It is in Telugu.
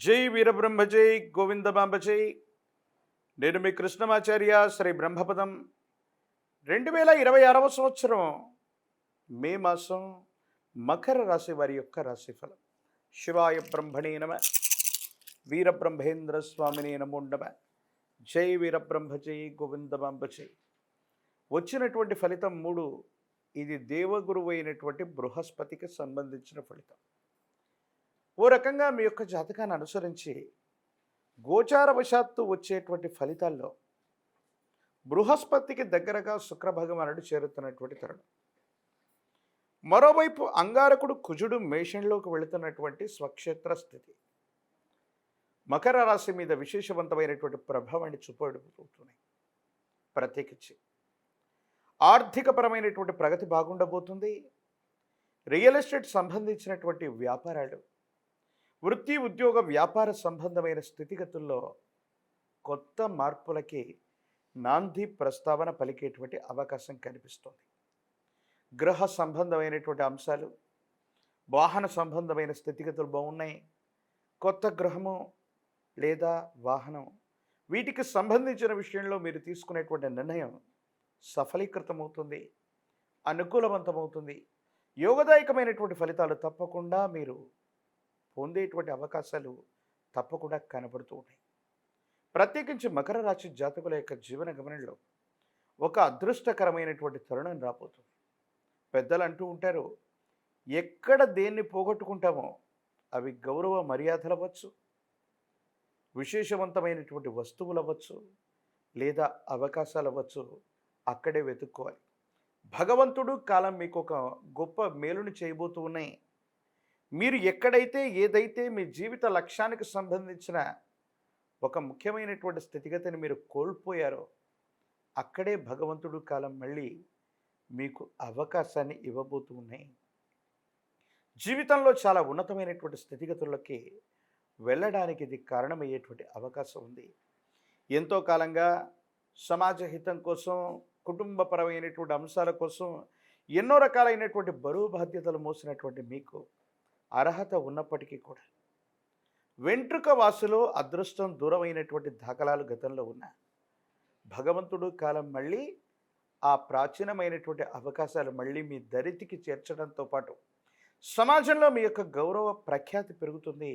జై వీరబ్రహ్మ జై గోవిందమాంబ జై. నేను మీ కృష్ణమాచార్య శ్రీ బ్రహ్మపదం. 2026వ సంవత్సరం మే మాసం మకర రాశి వారి యొక్క రాశిఫలం. శివాయ బ్రహ్మణే నమ. వీరబ్రహ్మేంద్ర స్వామినే నమో నమ. జై వీరబ్రహ్మ జై గోవిందమాంబ జై. వచ్చినటువంటి ఫలితం 3. ఇది దేవగురువు అయినటువంటి బృహస్పతికి సంబంధించిన ఫలితం. ఓ రకంగా మీ యొక్క జాతకాన్ని అనుసరించి గోచారవశాత్తు వచ్చేటువంటి ఫలితాల్లో బృహస్పతికి దగ్గరగా శుక్రభగవానుడు చేరుతున్నటువంటి తరుణం. మరోవైపు అంగారకుడు కుజుడు మేషంలోకి వెళుతున్నటువంటి స్వక్షేత్ర స్థితి మకర రాశి మీద విశేషవంతమైనటువంటి ప్రభావాన్ని చూపబడుతున్నాయి. ప్రత్యేకించి ఆర్థికపరమైనటువంటి ప్రగతి బాగుండబోతుంది. రియల్ ఎస్టేట్ సంబంధించినటువంటి వ్యాపారాలు, వృత్తి ఉద్యోగ వ్యాపార సంబంధమైన స్థితిగతుల్లో కొత్త మార్పులకి నాంది ప్రస్తావన పలికేటువంటి అవకాశం కనిపిస్తుంది. గృహ సంబంధమైనటువంటి అంశాలు, వాహన సంబంధమైన స్థితిగతులు బాగున్నాయి. కొత్త గృహము లేదా వాహనం, వీటికి సంబంధించిన విషయంలో మీరు తీసుకునేటువంటి నిర్ణయం సఫలీకృతమవుతుంది, అనుకూలవంతమవుతుంది. యోగదాయకమైనటువంటి ఫలితాలు తప్పకుండా మీరు పొందేటువంటి అవకాశాలు తప్పకుండా కనబడుతూ ఉన్నాయి. ప్రత్యేకించి మకర రాశి జాతకుల యొక్క జీవన గమనంలో ఒక అదృష్టకరమైనటువంటి తరుణం రాబోతుంది. పెద్దలు అంటూ ఉంటారు, ఎక్కడ దేన్ని పోగొట్టుకుంటామో అవి గౌరవ మర్యాదలు అవ్వచ్చు, విశేషవంతమైనటువంటి వస్తువులు అవ్వచ్చు, లేదా అవకాశాలు అవ్వచ్చు, అక్కడే వెతుక్కోవాలి. భగవంతుడు కాలం మీకు ఒక గొప్ప మేలుని చేయబోతూ ఉన్నాయి. మీరు ఎక్కడైతే ఏదైతే మీ జీవిత లక్ష్యానికి సంబంధించిన ఒక ముఖ్యమైనటువంటి స్థితిగతిని మీరు కోల్పోయారో అక్కడే భగవంతుడు కాలం మళ్ళీ మీకు అవకాశాన్ని ఇవ్వబోతూ ఉన్నాయి. జీవితంలో చాలా ఉన్నతమైనటువంటి స్థితిగతుల్లోకి వెళ్ళడానికి ఇది కారణమయ్యేటువంటి అవకాశం ఉంది. ఎంతో కాలంగా సమాజ హితం కోసం, కుటుంబపరమైనటువంటి అంశాల కోసం ఎన్నో రకాలైనటువంటి బరువు బాధ్యతలు మోసినటువంటి మీకు అర్హత ఉన్నప్పటికీ కూడా వెంట్రుక వాసులో అదృష్టం దూరమైనటువంటి దాఖలాలు గతంలో ఉన్న భగవంతుడు కాలం మళ్ళీ ఆ ప్రాచీనమైనటువంటి అవకాశాలు మళ్ళీ మీ దరితికి చేర్చడంతో పాటు సమాజంలో మీ యొక్క గౌరవ ప్రఖ్యాతి పెరుగుతుంది.